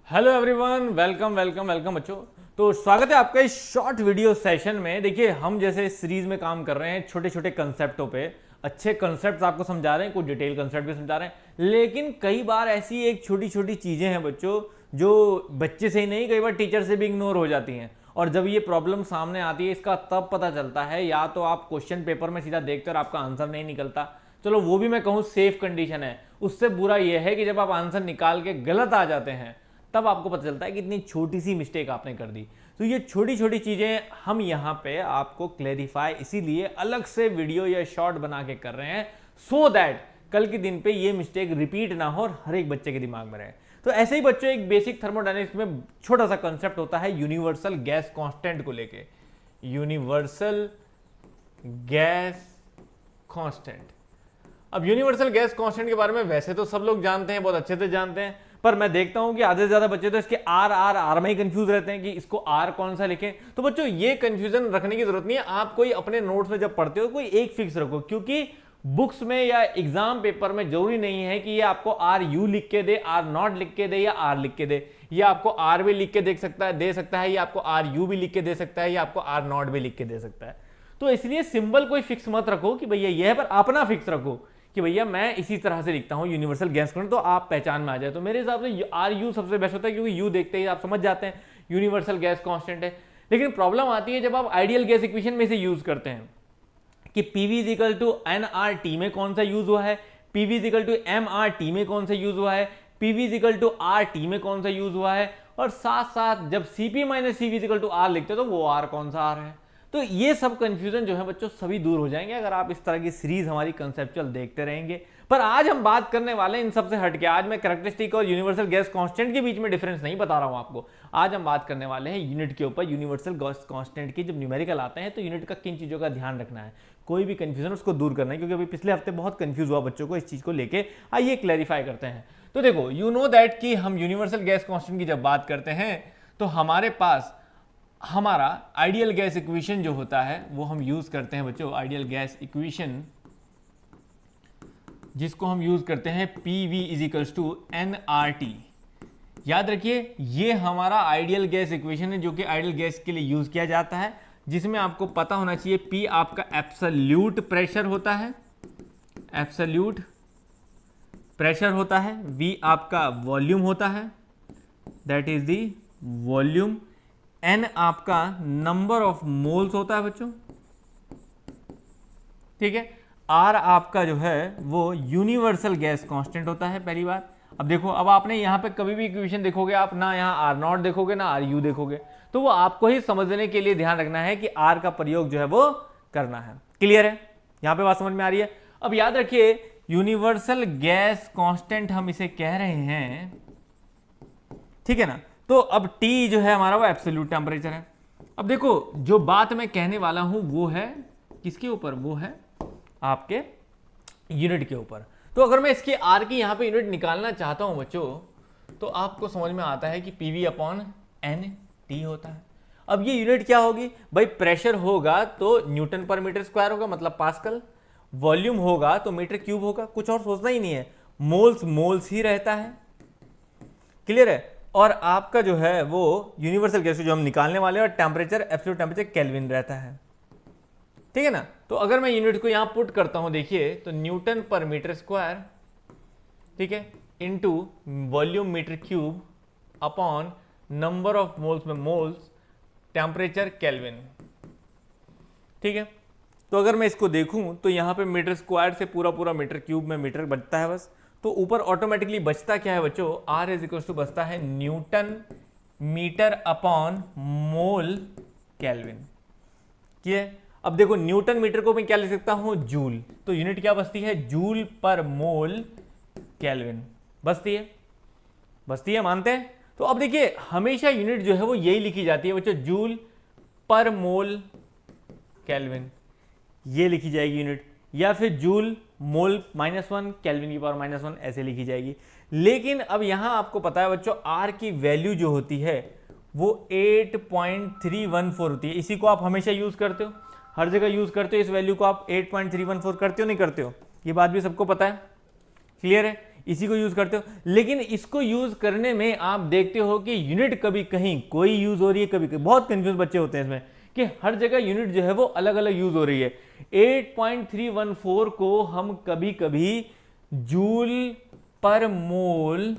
Hello everyone, welcome welcome welcome बच्चों। तो स्वागत है आपका इस शॉर्ट वीडियो सेशन में। देखिए, हम जैसे सीरीज में काम कर रहे हैं छोटे छोटे कंसेप्टों पे, अच्छे कंसेप्ट आपको समझा रहे हैं, कुछ डिटेल कंसेप्ट भी समझा रहे हैं। लेकिन कई बार ऐसी एक छोटी छोटी चीजें हैं बच्चों, जो बच्चे से ही नहीं, कई बार टीचर से भी इग्नोर हो जाती हैं। और जब ये प्रॉब्लम सामने आती है, इसका तब पता चलता है, या तो आप क्वेश्चन पेपर में सीधा देखते और आपका आंसर नहीं निकलता, चलो वो भी मैं कहूँ सेफ कंडीशन है। उससे बुरा यह है कि जब आप आंसर निकाल के गलत आ जाते हैं, तब आपको पता चलता है कि इतनी छोटी सी मिस्टेक आपने कर दी। तो ये छोटी छोटी चीजें हम यहाँ पे आपको क्लेरिफाई इसीलिए अलग से वीडियो या शॉर्ट बना के कर रहे हैं, सो दैट कल के दिन पे ये मिस्टेक रिपीट ना हो और हर एक बच्चे के दिमाग में रहे। तो ऐसे ही बच्चों, एक बेसिक थर्मोडायनेमिक्स में छोटा सा कंसेप्ट होता है यूनिवर्सल गैस कांस्टेंट को लेके। Universal gas constant. अब यूनिवर्सल गैस कांस्टेंट के बारे में वैसे तो सब लोग जानते हैं, बहुत अच्छे से जानते हैं, पर मैं देखता हूं कि आधे से ज्यादा बच्चे तो इसके आर में ही कंफ्यूज रहते हैं कि इसको आर कौन सा लिखें। तो बच्चों, ये कंफ्यूजन रखने की जरूरत नहीं है। आप कोई अपने नोट्स में जब पढ़ते हो, कोई एक फिक्स रखो, क्योंकि बुक्स में या एग्जाम पेपर में जरूरी नहीं है कि ये आपको आर यू लिख के दे, आर नॉट लिख के दे या आर लिख के दे। ये आपको आर भी लिख के दे सकता है, या आपको आर यू भी लिख के दे सकता है, या आपको आर नॉट भी लिख के दे सकता है। तो इसलिए सिंबल कोई फिक्स मत रखो कि भैया यह है, पर अपना फिक्स रखो कि भैया मैं इसी तरह से लिखता हूं यूनिवर्सल गैस कांस्टेंट, तो आप पहचान में आ जाए। तो मेरे हिसाब से आर यू सबसे बेस्ट होता है, क्योंकि यू देखते ही आप समझ जाते हैं यूनिवर्सल गैस कांस्टेंट है। लेकिन प्रॉब्लम आती है जब आप आइडियल गैस इक्वेशन में से यूज करते हैं कि PV is equal to N R T में कौन सा यूज हुआ है, PV is equal to M R T में कौन सा यूज हुआ है, PV is equal to R T में कौन सा यूज हुआ है, और साथ साथ जब CP minus CV is equal to R लिखते हो तो वो आर कौन सा आर है। तो ये सब कंफ्यूजन जो है बच्चों सभी दूर हो जाएंगे अगर आप इस तरह की सीरीज हमारी कंसेप्चुअल देखते रहेंगे। पर आज हम बात करने वाले हैं इन सबसे हटके। आज मैं कैरेक्टरिस्टिक और यूनिवर्सल गैस कांस्टेंट के बीच में डिफरेंस नहीं बता रहा हूं आपको। आज हम बात करने वाले हैं यूनिट के ऊपर। यूनिवर्सल गैस कांस्टेंट की जब न्यूमेरिकल आते हैं तो यूनिट का किन चीजों का ध्यान रखना है, कोई भी कंफ्यूजन उसको दूर करना है, क्योंकि अभी पिछले हफ्ते बहुत कंफ्यूज हुआ बच्चों को इस चीज को लेके। आइए क्लैरिफाई करते हैं। तो देखो, यू नो दैट कि हम यूनिवर्सल गैस कांस्टेंट की जब बात करते हैं तो हमारे पास हमारा आइडियल गैस इक्वेशन जो होता है वो हम यूज करते हैं बच्चों। आइडियल गैस इक्वेशन जिसको हम यूज करते हैं PV is equals to nRT। याद रखिए, ये हमारा आइडियल गैस इक्वेशन है जो कि आइडियल गैस के लिए यूज किया जाता है, जिसमें आपको पता होना चाहिए P आपका एब्सोल्यूट प्रेशर होता है, एब्सोल्यूट प्रेशर होता है, V आपका वॉल्यूम होता है, that is the volume, N आपका नंबर ऑफ मोल्स होता है बच्चों, ठीक है, R आपका जो है वो यूनिवर्सल गैस कांस्टेंट होता है पहली बात। अब देखो, अब आपने यहाँ पे कभी भी इक्वेशन देखोगे, आप ना यहाँ R नॉट देखोगे ना R यू देखोगे, तो वो आपको ही समझने के लिए ध्यान रखना है कि R का प्रयोग जो है वो करना है। क्लियर है? यहाँ पे बात समझ में आ रही है? अब याद रखिए, यूनिवर्सल गैस कांस्टेंट हम इसे कह रहे हैं, ठीक है ना। तो अब T जो है हमारा वो एब्सोल्यूट टेम्परेचर है। अब देखो, जो बात मैं कहने वाला हूं वो है किसके ऊपर, वो है आपके यूनिट के ऊपर। तो अगर मैं इसके आर की यहां पे यूनिट निकालना चाहता हूं बच्चों, तो आपको समझ में आता है कि पीवी अपॉन एन टी होता है। अब ये यूनिट क्या होगी भाई? प्रेशर होगा तो न्यूटन पर मीटर स्क्वायर होगा, मतलब पास्कल। वॉल्यूम होगा तो मीटर क्यूब होगा, कुछ और सोचना ही नहीं है। मोल्स मोल्स ही रहता है। क्लियर है? और आपका जो है वो यूनिवर्सल गैस जो हम निकालने वाले हैं, और टेम्परेचर एब्सोल्यूट टेम्परेचर केल्विन रहता है, ठीक है ना। तो अगर मैं यूनिट को यहां पुट करता हूं, देखिए, तो न्यूटन पर मीटर स्क्वायर, ठीक है, into volume metre cube upon number of moles में मोल्स, टेम्परेचर केल्विन, ठीक है। तो अगर मैं इसको देखूं तो यहां पे मीटर स्क्वायर से पूरा पूरा मीटर क्यूब में मीटर बचता है बस। तो ऊपर ऑटोमेटिकली बचता क्या है बच्चों? R इज इक्वल टू बचता है newton metre upon mole kelvin. किया? अब देखो, न्यूटन मीटर को मैं क्या लिख सकता हूं? जूल। तो यूनिट क्या बचती है? जूल पर मोल केल्विन बचती है, बचती है, मानते हैं। तो अब देखिए, हमेशा यूनिट जो है वो यही लिखी जाती है बच्चों, जूल पर मोल केल्विन, ये लिखी जाएगी यूनिट, या फिर जूल मोल -1 केल्विन की पावर -1 ऐसे लिखी जाएगी। लेकिन अब यहां आपको पता है बच्चों, R की वैल्यू जो होती है वो 8.314 होती है। इसी को आप हमेशा यूज करते हो, हर जगह यूज करते हो इस वैल्यू को। आप 8.314 करते हो, नहीं करते हो? ये बात भी सबको पता है। क्लियर है? इसी को यूज करते हो। लेकिन इसको यूज करने में आप देखते हो कि यूनिट कभी कहीं कोई यूज हो रही है, कभी बहुत कंफ्यूज बच्चे होते हैं इसमें कि हर जगह यूनिट जो है वो अलग अलग यूज हो रही है। 8.314 को हम कभी कभी जूल पर मोल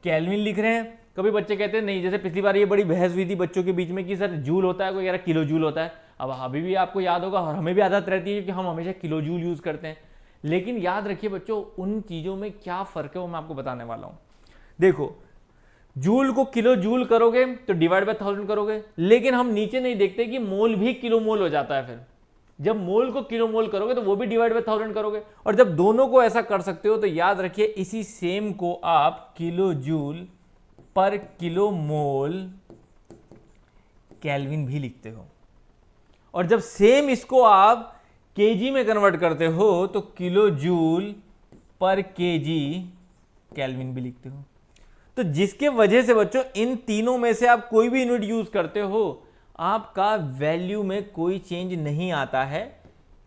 केल्विन लिख रहे हैं, कभी बच्चे कहते हैं नहीं, जैसे पिछली बार ये बड़ी बहस हुई थी बच्चों के बीच में कि सर जूल होता है, कोई कह रहा किलो जूल होता है। अब अभी भी आपको याद होगा और हमें भी आदत रहती है कि हम हमेशा किलो जूल यूज करते हैं, लेकिन याद रखिए बच्चों उन चीजों में क्या फर्क है वो मैं आपको बताने वाला हूं। देखो जूल को किलो जूल करोगे तो डिवाइड बाय 1000 करोगे, लेकिन हम नीचे नहीं देखते कि मोल भी किलो मोल हो जाता है। फिर जब मोल को किलो मोल करोगे तो वो भी डिवाइड बाय 1000 करोगे, और जब दोनों को ऐसा कर सकते हो तो याद रखिए इसी सेम को आप किलो जूल पर किलो मोल केल्विन भी लिखते हो, और जब सेम इसको आप केजी में कन्वर्ट करते हो तो किलो जूल पर केजी केल्विन भी लिखते हो। तो जिसके वजह से बच्चों इन तीनों में से आप कोई भी यूनिट यूज करते हो आपका वैल्यू में कोई चेंज नहीं आता है,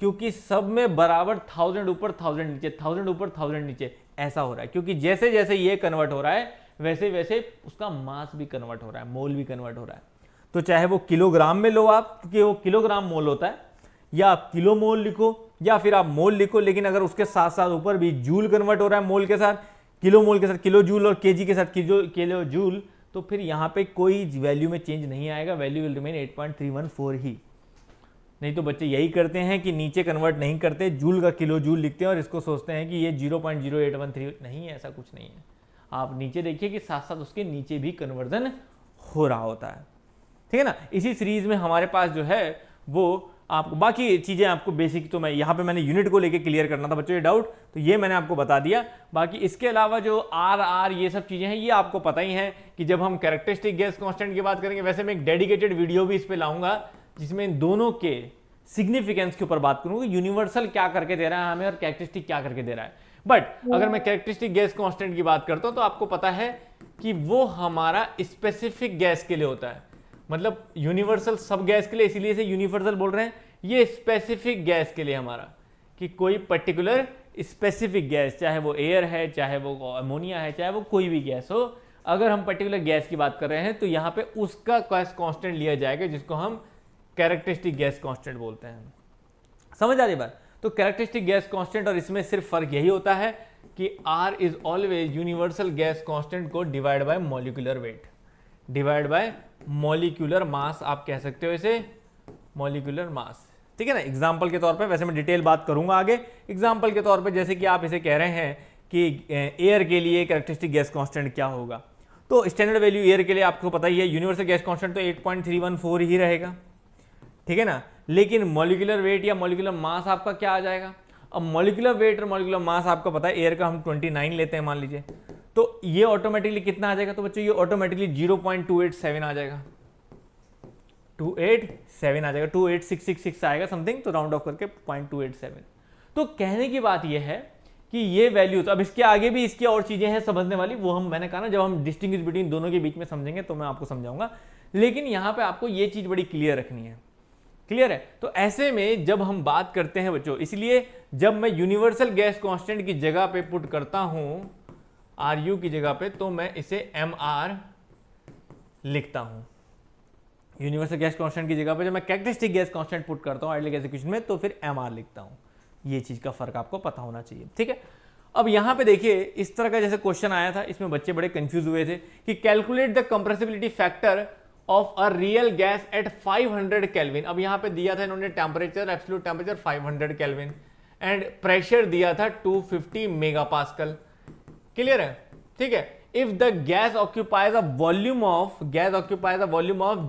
क्योंकि सब में बराबर 1000 ऊपर 1000 नीचे, 1000 ऊपर 1000 नीचे ऐसा हो रहा है। क्योंकि जैसे जैसे ये कन्वर्ट हो रहा है वैसे वैसे उसका मास भी कन्वर्ट हो रहा है, मोल भी कन्वर्ट हो रहा है। तो चाहे वो किलोग्राम में लो आप, क्योंकि वो किलोग्राम मोल होता है, या आप किलो मोल लिखो या फिर आप मोल लिखो, लेकिन अगर उसके साथ साथ ऊपर भी जूल कन्वर्ट हो रहा है मोल के साथ, किलो मोल के साथ किलो जूल और केजी के साथ किलो जूल, तो फिर यहां पे कोई वैल्यू में चेंज नहीं आएगा, वैल्यू विल रिमेन 8.314 ही। नहीं तो बच्चे यही करते हैं कि नीचे कन्वर्ट नहीं करते, जूल का किलो जूल लिखते हैं और इसको सोचते हैं कि ये 0.0813, नहीं ऐसा कुछ नहीं है। आप नीचे देखिए कि साथ साथ उसके नीचे भी कन्वर्जन हो रहा होता है, ठीक है ना। इसी सीरीज में हमारे पास जो है वो आपको बाकी चीजें आपको बेसिक, तो मैं यहाँ पे मैंने यूनिट को लेके क्लियर करना था बच्चों ये डाउट, तो ये मैंने आपको बता दिया। बाकी इसके अलावा जो आर ये सब चीजें हैं ये आपको पता ही है कि जब हम कैरेक्टरिस्टिक गैस कांस्टेंट की बात करेंगे, वैसे मैं एक डेडिकेटेड वीडियो भी इस पे लाऊंगा जिसमें इन दोनों के सिग्निफिकेंस के ऊपर बात करूंगा, यूनिवर्सल क्या करके दे रहा है हमें और कैरेक्टरिस्टिक क्या करके दे रहा है। बट अगर मैं कैरेक्टरिस्टिक गैस कांस्टेंट की बात करता हूं तो आपको पता है कि वो हमारा स्पेसिफिक गैस के लिए होता है, मतलब यूनिवर्सल सब गैस के लिए, इसीलिए इसे यूनिवर्सल बोल रहे हैं। ये स्पेसिफिक गैस के लिए हमारा, कि कोई पर्टिकुलर स्पेसिफिक गैस, चाहे वो एयर है, चाहे वो अमोनिया है, चाहे वो कोई भी गैस हो, अगर हम पर्टिकुलर गैस की बात कर रहे हैं तो यहां पे उसका गैस कांस्टेंट लिया जाएगा जिसको हम कैरेक्टरिस्टिक गैस कांस्टेंट बोलते हैं। समझ आ रही बात। तो कैरेक्टरिस्टिक गैस कांस्टेंट और इसमें सिर्फ फर्क यही होता है कि R is always universal gas constant को divide by molecular weight, divide by molecular mass, आप कह सकते हो इसे मॉलिक्यूलर मास, ठीक है ना। एग्जाम्पल के तौर पे, वैसे मैं डिटेल बात करूंगा आगे, एग्जाम्पल के तौर पे जैसे कि आप इसे कह रहे हैं कि एयर के लिए कैरेक्टरिस्टिक गैस कांस्टेंट क्या होगा, तो स्टैंडर्ड वैल्यू एयर के लिए आपको पता ही है, यूनिवर्सल गैस कांस्टेंट तो 8.314 ही रहेगा, ठीक है ना। लेकिन मॉलिक्यूलर वेट या मॉलिक्यूलर मास आपका क्या आ जाएगा। अब मॉलिक्यूलर वेट और मॉलिक्यूलर मास आपको पता है, एयर का हम 29 लेते हैं मान लीजिए, तो ये ऑटोमेटिकली कितना आ जाएगा, तो बच्चों ये ऑटोमेटिकली 0.287 आ जाएगा, 287 आ जाएगा, 28666 आएगा समथिंग, तो राउंड ऑफ करके 0.287। तो कहने की बात यह है कि ये वैल्यूज, अब इसके आगे भी इसकी और चीजें हैं समझने वाली, वो हम मैंने कहा ना जब हम डिस्टिंग्विश बिटवीन दोनों के बीच में समझेंगे तो मैं आपको समझाऊंगा, लेकिन यहां पे आपको ये चीज बड़ी क्लियर रखनी है। क्लियर है। तो ऐसे में जब हम बात करते हैं बच्चों, इसलिए जब मैं यूनिवर्सल गैस कांस्टेंट की जगह पे पुट करता हूं RU की जगह पे, तो मैं इसे MR लिखता हूं। यूनिवर्सल गैस कांस्टेंट की जगह पे जब मैं कैरेक्टरिस्टिक गैस कांस्टेंट पुट करता हूं आइडियल गैस इक्वेशन में, तो फिर MR लिखता हूं। ये चीज का फर्क आपको पता होना चाहिए, ठीक है। अब यहां पे देखिए इस तरह का जैसे क्वेश्चन आया था, इसमें बच्चे बड़े कंफ्यूज हुए थे कि calculate the compressibility factor of a real gas at 500 kelvin. अब यहां पे दिया था इन्होंने temperature, absolute temperature 500 kelvin and pressure दिया था 250 मेगापास्कल। क्लियर है, ठीक है। If the gas occupies a volume of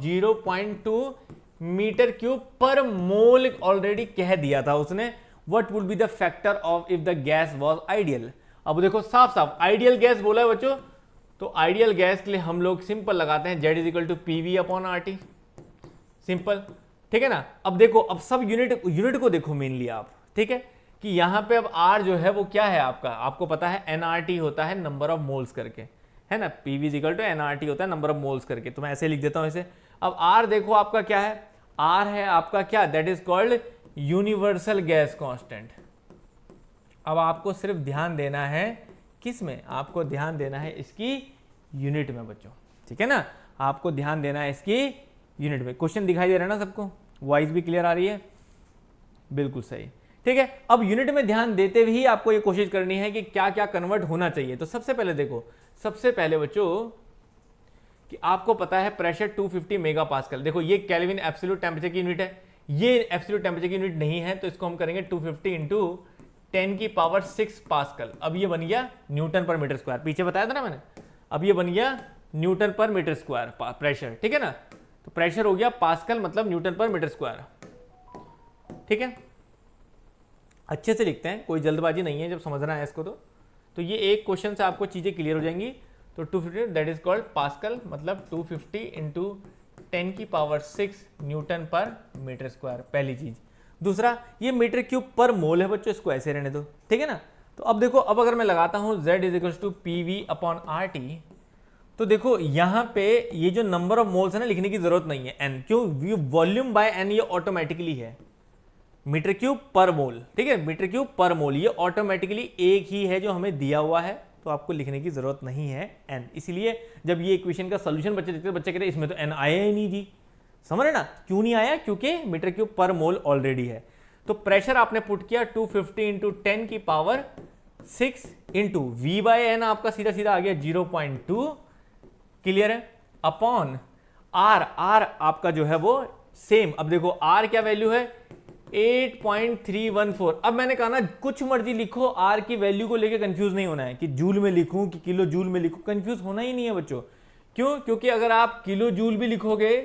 0.2 metre cube per mole, already कह दिया था उसने, what would be the factor of if the gas was ideal. अब देखो साफ साफ आइडियल गैस बोला है बच्चों, तो आइडियल गैस के लिए हम लोग सिंपल लगाते हैं Z = PV upon RT, simple, ठीक है ना। अब देखो, अब सब यूनिट को देखो मेनली आप, ठीक है, कि यहां पे अब R जो है वो क्या है आपका, आपको पता है nRT होता है नंबर ऑफ मोल्स करके, है ना। PV = nRT होता है नंबर ऑफ मोल्स करके, तो मैं ऐसे लिख देता हूं इसे। अब R देखो आपका क्या है, R है आपका क्या, that is called universal gas constant. अब आपको सिर्फ ध्यान देना है किस में, आपको ध्यान देना है इसकी यूनिट में बच्चों, ठीक है ना, आपको ध्यान देना है इसकी यूनिट में। क्वेश्चन दिखाई दे रहा है ना सबको, वॉइस भी क्लियर आ रही है, बिल्कुल सही, ठीक है। अब यूनिट में ध्यान देते हुए आपको ये कोशिश करनी है कि क्या क्या कन्वर्ट होना चाहिए। तो सबसे पहले देखो, सबसे पहले बच्चों कि आपको पता है प्रेशर 250 मेगा पास्कल, देखो ये केल्विन एब्सोल्यूट टेम्परेचर की यूनिट है, ये एब्सोल्यूट टेम्परेचर की यूनिट नहीं है, तो इसको हम करेंगे 250 इंटू 10 की पावर 6 पास्कल। अब ये बन गया न्यूटन पर मीटर स्क्वायर, पीछे बताया था ना मैंने, अब ये बन गया न्यूटन पर मीटर स्क्वायर प्रेशर, ठीक है ना। तो प्रेशर हो गया पास्कल मतलब न्यूटन पर मीटर स्क्वायर, ठीक है। अच्छे से लिखते हैं, कोई जल्दबाजी नहीं है जब समझना है इसको। तो ये एक क्वेश्चन से आपको चीजें क्लियर हो जाएंगी। तो 250 दैट इज कॉल्ड पास्कल, मतलब 250 इंटू 10 की पावर 6 न्यूटन पर मीटर स्क्वायर, पहली चीज। दूसरा, ये मीटर क्यूब पर मोल है बच्चों, इसको ऐसे रहने दो, ठीक है ना। तो अब देखो, अब अगर मैं लगाता हूं Z is equal to PV/RT, तो देखो यहां पे ये जो नंबर ऑफ मोल्स है ना, लिखने की जरूरत नहीं है n, क्यों, वॉल्यूम बाय n ये ऑटोमेटिकली है मीटर क्यूब पर मोल, ठीक है, मीटर क्यूब पर मोल ये ऑटोमेटिकली एक ही है जो हमें दिया हुआ है, तो आपको लिखने की जरूरत नहीं है n। इसलिए जब ये इक्वेशन का सॉल्यूशन बच्चे देखते हैं, बच्चे कहते हैं इसमें तो n आया ही नहीं जी, समझ रहे ना, क्यों नहीं आया, क्योंकि metre cube per mole already है। तो प्रेशर आपने पुट किया 250 इंटू 10 की पावर 6 इंटू V/N आपका सीधा सीधा आ गया 0.2, क्लियर है, अपॉन R आपका जो है वो सेम। अब देखो R क्या वैल्यू है 8.314। अब मैंने कहा ना कुछ मर्जी लिखो, R की वैल्यू को लेके कंफ्यूज नहीं होना है कि जूल में लिखूं कि किलो जूल में लिखूं, कंफ्यूज होना ही नहीं है बच्चों। क्यों, क्योंकि अगर आप किलो जूल भी लिखोगे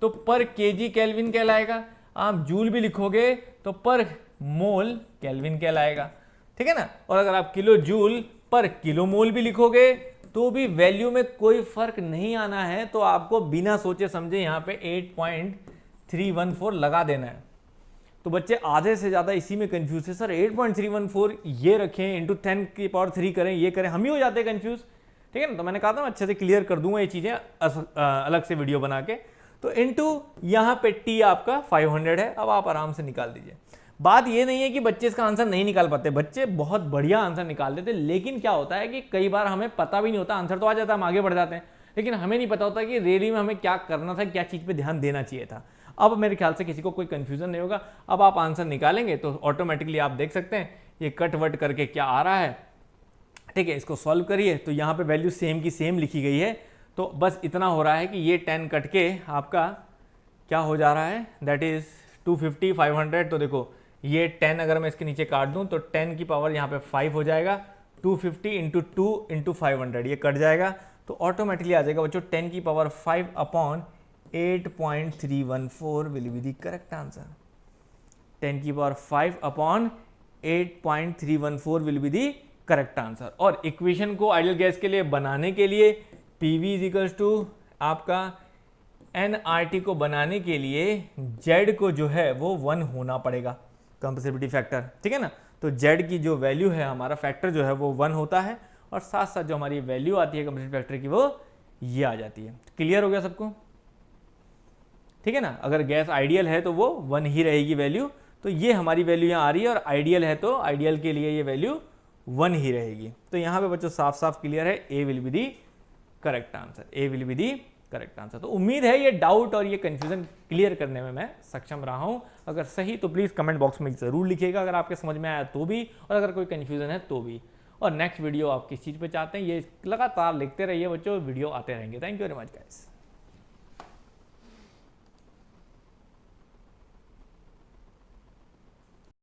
तो पर केजी केल्विन कहलाएगा, आप जूल भी लिखोगे तो पर मोल केल्विन कहलाएगा, ठीक है ना। और अगर आप किलो जूल पर किलो मोल भी लिखोगे तो भी वैल्यू में कोई फर्क नहीं आना है, तो आपको बिना सोचे समझे यहाँ पे 8.314 लगा देना है। तो बच्चे आधे से ज्यादा इसी में कंफ्यूज है, सर 8.314 ये रखें इंटू 10 की पावर 3 करें, ये करें, हम ही हो जाते हैं कंफ्यूज, ठीक है ना। तो मैंने कहा था मैं अच्छे से क्लियर कर दूंगा ये चीजें अलग से वीडियो बना के। तो इंटू यहाँ पे टी आपका 500 है, अब आप आराम से निकाल दीजिए। बात ये नहीं है कि बच्चे इसका आंसर नहीं निकाल पाते, बच्चे बहुत बढ़िया आंसर निकाल देते, लेकिन क्या होता है कि कई बार हमें पता भी नहीं होता, आंसर तो आ जाता है, हम आगे बढ़ जाते हैं, लेकिन हमें नहीं पता होता कि रियली में हमें क्या करना था, क्या चीज पे ध्यान देना चाहिए था। अब मेरे ख्याल से किसी को कोई कंफ्यूजन नहीं होगा। अब आप आंसर निकालेंगे तो ऑटोमेटिकली आप देख सकते हैं ये कट वट करके क्या आ रहा है, ठीक है। इसको सॉल्व करिए तो यहाँ पे वैल्यू सेम की सेम लिखी गई है, तो बस इतना हो रहा है कि ये 10 कट के आपका क्या हो जा रहा है, दैट इज 250 500। तो देखो ये 10 अगर मैं इसके नीचे काट दूं तो 10 की पावर यहाँ पे 5 हो जाएगा, 250 इंटू 2 इंटू 500 ये कट जाएगा, तो ऑटोमेटिकली आ जाएगा बच्चों 10 की power 5 upon 8.314 will be the correct answer. 10 की power 5 upon 8.314 will be the correct answer. और इक्वेशन को आइडियल गैस के लिए बनाने के लिए PV इज इक्वल्स टू आपका nRT को बनाने के लिए Z को जो है वो 1 होना पड़ेगा, कंप्रेसिबिलिटी फैक्टर, ठीक है ना। तो Z की जो वैल्यू है, हमारा फैक्टर जो है वो 1 होता है, और साथ साथ जो हमारी वैल्यू आती है कंप्रेसिबिलिटी फैक्टर की वो ये आ जाती है। क्लियर हो गया सबको, ठीक है ना। अगर गैस आइडियल है तो वो 1 ही रहेगी वैल्यू, तो ये हमारी वैल्यू यहाँ आ रही है, और आइडियल है तो आइडियल के लिए ये वैल्यू 1 ही रहेगी। तो यहाँ पे बच्चों साफ साफ क्लियर है, A will be the correct answer, A will be the correct answer. तो उम्मीद है ये डाउट और ये कंफ्यूजन क्लियर करने में मैं सक्षम रहा हूं। अगर सही तो प्लीज कमेंट बॉक्स में जरूर लिखिएगा, अगर आपके समझ में आया तो भी, और अगर कोई कंफ्यूजन है तो भी। और नेक्स्ट वीडियो आप किस चीज पे चाहते हैं ये लगातार लिखते रहिए बच्चों, वीडियो आते रहेंगे। Thank you very much guys.